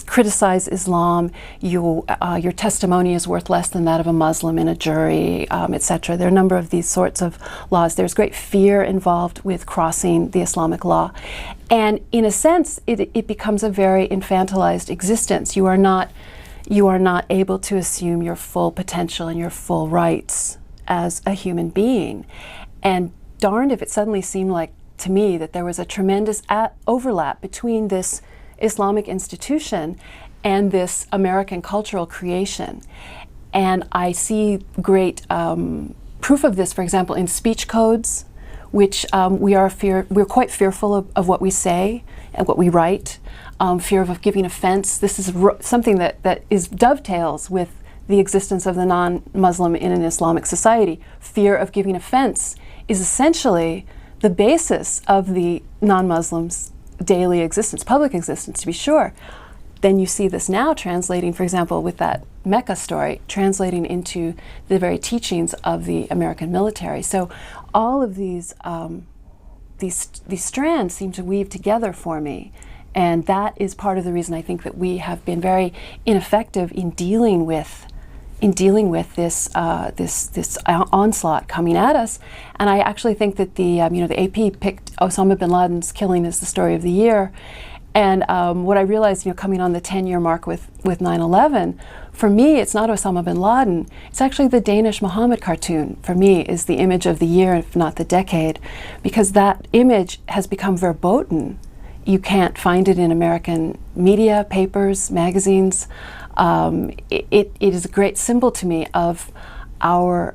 criticize Islam. Your testimony is worth less than that of a Muslim in a jury, etc. There are a number of these sorts of laws. There's great fear involved with crossing the Islamic law. And in a sense, it becomes a very infantilized existence. You are not able to assume your full potential and your full rights as a human being. And darned if it suddenly seemed like to me that there was a tremendous overlap between this Islamic institution and this American cultural creation. And I see great proof of this, for example, in speech codes, which we're quite fearful of what we say and what we write, fear of giving offense. This is something that dovetails with the existence of the non-Muslim in an Islamic society. Fear of giving offense is essentially the basis of the non-Muslims' daily existence, public existence, to be sure. Then you see this now translating, for example, with that Mecca story, translating into the very teachings of the American military. So all of these strands seem to weave together for me. And that is part of the reason I think that we have been very ineffective in dealing with this onslaught coming at us. And I actually think that the AP picked Osama bin Laden's killing as the story of the year. And what I realized, coming on the 10-year mark with 9/11, for me, it's not Osama bin Laden. It's actually the Danish Muhammad cartoon, for me, is the image of the year, if not the decade, because that image has become verboten. You can't find it in American media, papers, magazines. it is a great symbol to me of our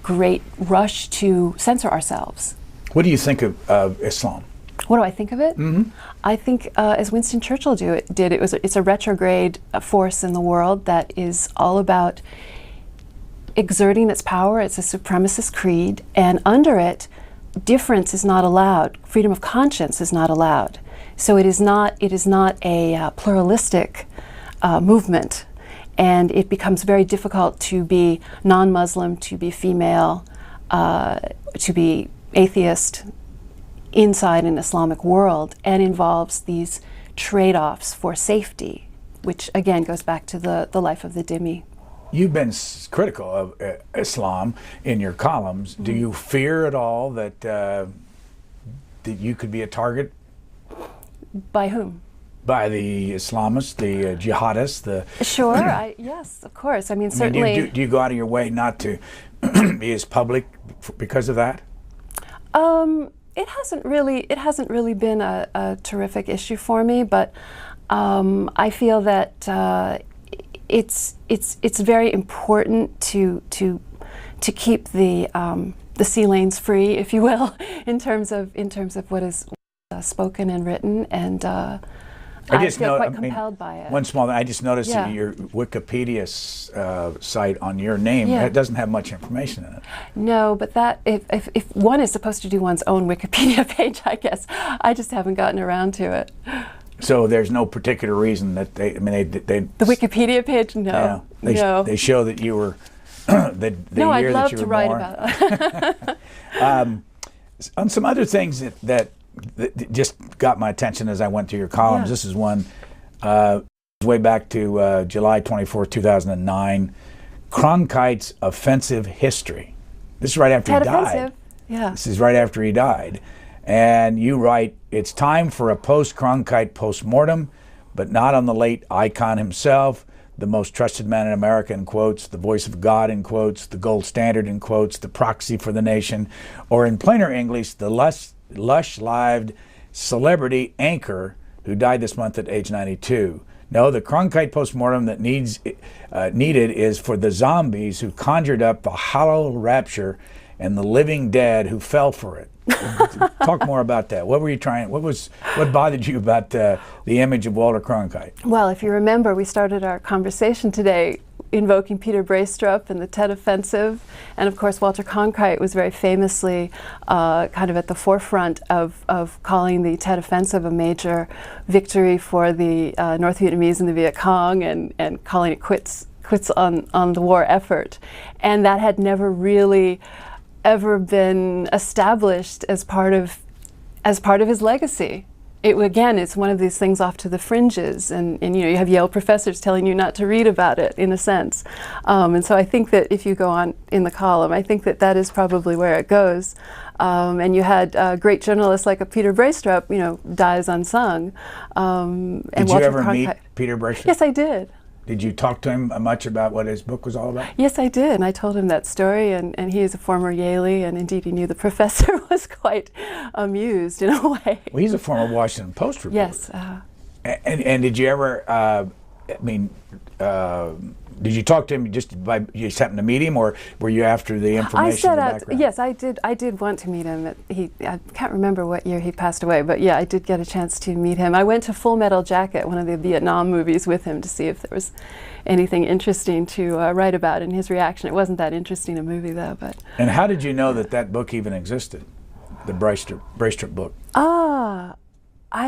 great rush to censor ourselves. What do you think of Islam? What do I think of it? Mm-hmm. I think, as Winston Churchill it's a retrograde force in the world that is all about exerting its power. It's a supremacist creed, and under it, difference is not allowed. Freedom of conscience is not allowed. So it is not a pluralistic movement, and it becomes very difficult to be non-Muslim, to be female, to be atheist inside an Islamic world, and involves these trade-offs for safety, which again goes back to the life of the dhimmi. You've been critical of Islam in your columns. Mm-hmm. Do you fear at all that you could be a target? By whom? By the Islamists, the jihadists, Sure, yes, of course. I mean, certainly. Do you go out of your way not to be as public because of that? It hasn't really been a terrific issue for me, but I feel that it's very important to keep the sea lanes free, if you will, in terms of what is spoken and written, and I feel quite compelled by it. One small thing, I just noticed that your Wikipedia site on your name, it doesn't have much information in it. No, but that if one is supposed to do one's own Wikipedia page, I guess I just haven't gotten around to it. So there's no particular reason that they the Wikipedia page? No, no. They show that you were the no, year I'd that love you to were write born. about it. On some other things that just got my attention as I went through your columns. This is one way back to July 24, 2009. Cronkite's offensive history. This is right after he died. Offensive. Yeah. This is right after he died. And you write, it's time for a post-Cronkite post-mortem, but not on the late icon himself, the most trusted man in America, in quotes, the voice of God, in quotes, the gold standard, in quotes, the proxy for the nation, or in plainer English, the lush-lived celebrity anchor who died this month at age 92. No, the Cronkite postmortem that needed is for the zombies who conjured up the hollow rapture and the living dead who fell for it. Talk more about that. What were you trying? What bothered you about the image of Walter Cronkite? Well, if you remember, we started our conversation today invoking Peter Braestrup and the Tet Offensive, and of course Walter Cronkite was very famously kind of at the forefront of calling the Tet Offensive a major victory for the North Vietnamese and the Viet Cong, and calling it quits on the war effort, and that had never really ever been established as part of his legacy. It's one of these things off to the fringes, and you have Yale professors telling you not to read about it, in a sense. And so I think that if you go on in the column, I think that is probably where it goes. And you had great journalists like a Peter Braestrup, dies unsung. Did you ever meet Peter Braestrup? Yes, I did. Did you talk to him much about what his book was all about? Yes, I did, and I told him that story, and he is a former Yalie, and indeed he knew the professor was quite amused in a way. Well, he's a former Washington Post reporter. Yes. And did you ever, did you talk to him you just happened to meet him, or were you after the information in the background? Yes, I did want to meet him. I can't remember what year he passed away, but yeah, I did get a chance to meet him. I went to Full Metal Jacket, one of the Vietnam movies, with him to see if there was anything interesting to write about, and his reaction. It wasn't that interesting a movie, though. But. And how did you know that book even existed, the Braestrup book? I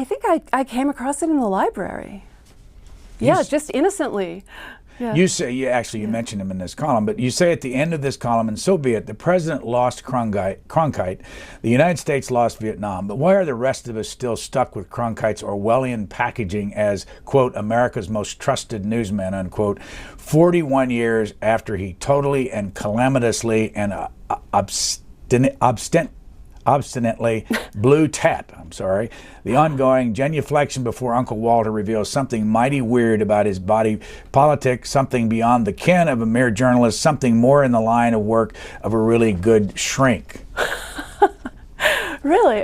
think I came across it in the library. Yeah, just innocently. Yeah. You say, you mentioned him in this column, but you say at the end of this column, and so be it, the president lost Cronkite, the United States lost Vietnam, but why are the rest of us still stuck with Cronkite's Orwellian packaging as, quote, America's most trusted newsman, unquote, 41 years after he totally and calamitously and obstinately blew tat, the ongoing genuflection before Uncle Walter reveals something mighty weird about his body politic, something beyond the ken of a mere journalist, something more in the line of work of a really good shrink. Really?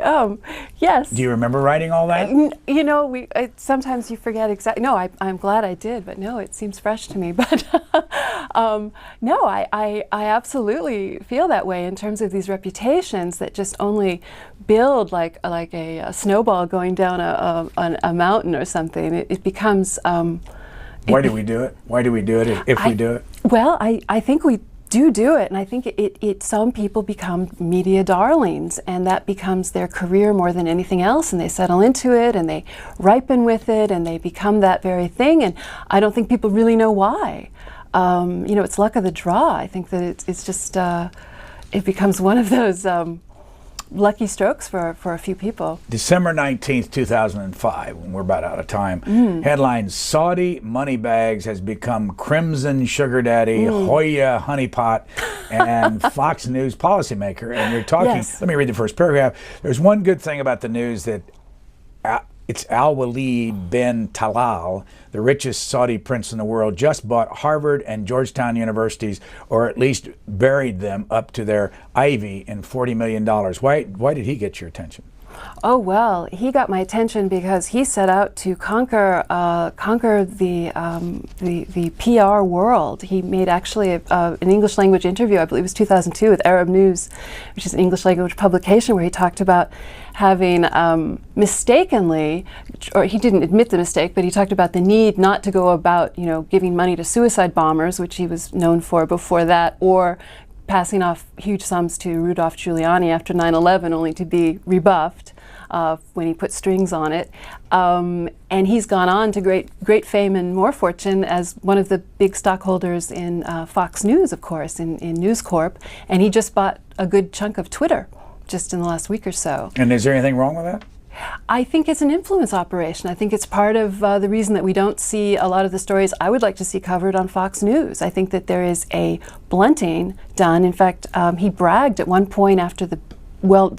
Yes. Do you remember writing all that? You know, sometimes you forget exactly. No, I'm glad I did, but no, it seems fresh to me. But no, I absolutely feel that way in terms of these reputations that just only build like a snowball going down a mountain or something. It becomes. Why do we do it? Why do we do it if we do it? Well, I think we do it, and I think some people become media darlings, and that becomes their career more than anything else, and they settle into it, and they ripen with it, and they become that very thing, and I don't think people really know why. You know, it's luck of the draw. I think that it's just, it becomes one of those lucky strokes for a few people. December 19th, 2005, when we're about out of time, headline, Saudi money bags has become Crimson Sugar Daddy, Hoya honeypot, and Fox News policymaker. And you're talking, Yes. Let me read the first paragraph. There's one good thing about the news that it's Al-Walid bin Talal, the richest Saudi prince in the world, just bought Harvard and Georgetown universities, or at least buried them up to their ivy in $40 million. Why did he get your attention? Oh, well, he got my attention because he set out to conquer the PR world. He made actually an English language interview, I believe it was 2002, with Arab News, which is an English language publication, where he talked about having mistakenly, or he didn't admit the mistake, but he talked about the need not to go about, you know, giving money to suicide bombers, which he was known for before that, or passing off huge sums to Rudolph Giuliani after 9/11, only to be rebuffed when he put strings on it. And he's gone on to great fame and more fortune as one of the big stockholders in Fox News, of course, in News Corp. And he just bought a good chunk of Twitter just in the last week or so. And is there anything wrong with that? I think it's an influence operation. I think it's part of the reason that we don't see a lot of the stories I would like to see covered on Fox News. I think that there is a blunting done. In fact, he bragged at one point after the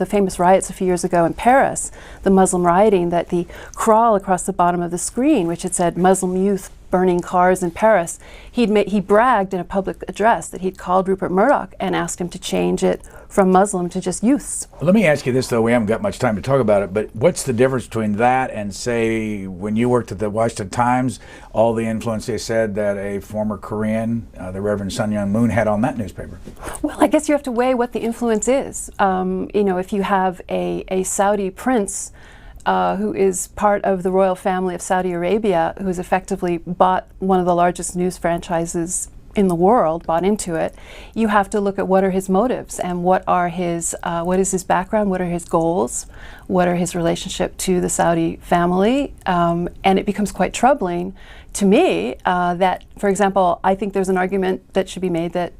famous riots a few years ago in Paris, the Muslim rioting, that the crawl across the bottom of the screen, which had said Muslim youth burning cars in Paris, he bragged in a public address that he'd called Rupert Murdoch and asked him to change it from Muslim to just youths. Let me ask you this, though. We haven't got much time to talk about it, but what's the difference between that and, say, when you worked at the Washington Times, all the influence they said that a former Korean, the Reverend Sun Myung Moon, had on that newspaper? Well, I guess you have to weigh what the influence is. You know, if you have a Saudi prince who is part of the royal family of Saudi Arabia, who's effectively bought one of the largest news franchises in the world, bought into it, you have to look at what are his motives and what is his background, what are his goals, what are his relationship to the Saudi family, and it becomes quite troubling to me that, for example, I think there's an argument that should be made that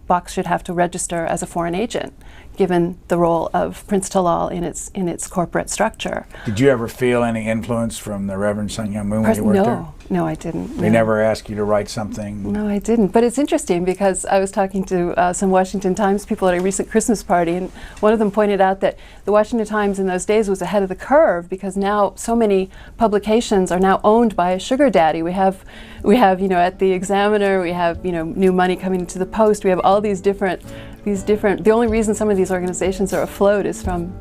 Fox should have to register as a foreign agent, given the role of Prince Talal in its corporate structure. Did you ever feel any influence from the Reverend Sun Myung Moon when you worked there? No, I didn't. They never asked you to write something? No, I didn't. But it's interesting because I was talking to some Washington Times people at a recent Christmas party, and one of them pointed out that the Washington Times in those days was ahead of the curve because now so many publications are now owned by a sugar daddy. We have you know, at the Examiner, we have, you know, new money coming into the Post. We have all these different. The only reason some of these organizations are afloat is from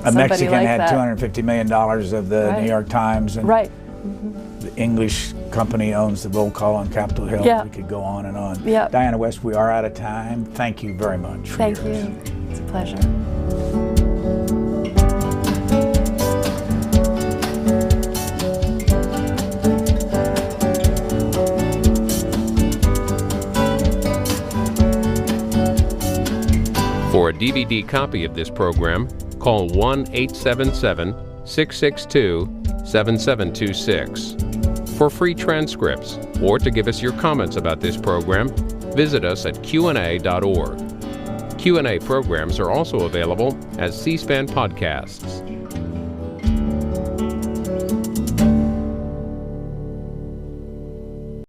a somebody Mexican like had that. $250 million of the Right. New York Times, and Right. the English company owns the roll call on Capitol Hill. Yeah. We could go on and on. Yeah. Diana West, we are out of time. Thank you very much for Thank yours. you. It's a pleasure. For a DVD copy of this program, call 1-877-662-7726. For free transcripts or to give us your comments about this program, visit us at qna.org. Q&A programs are also available as C-SPAN podcasts.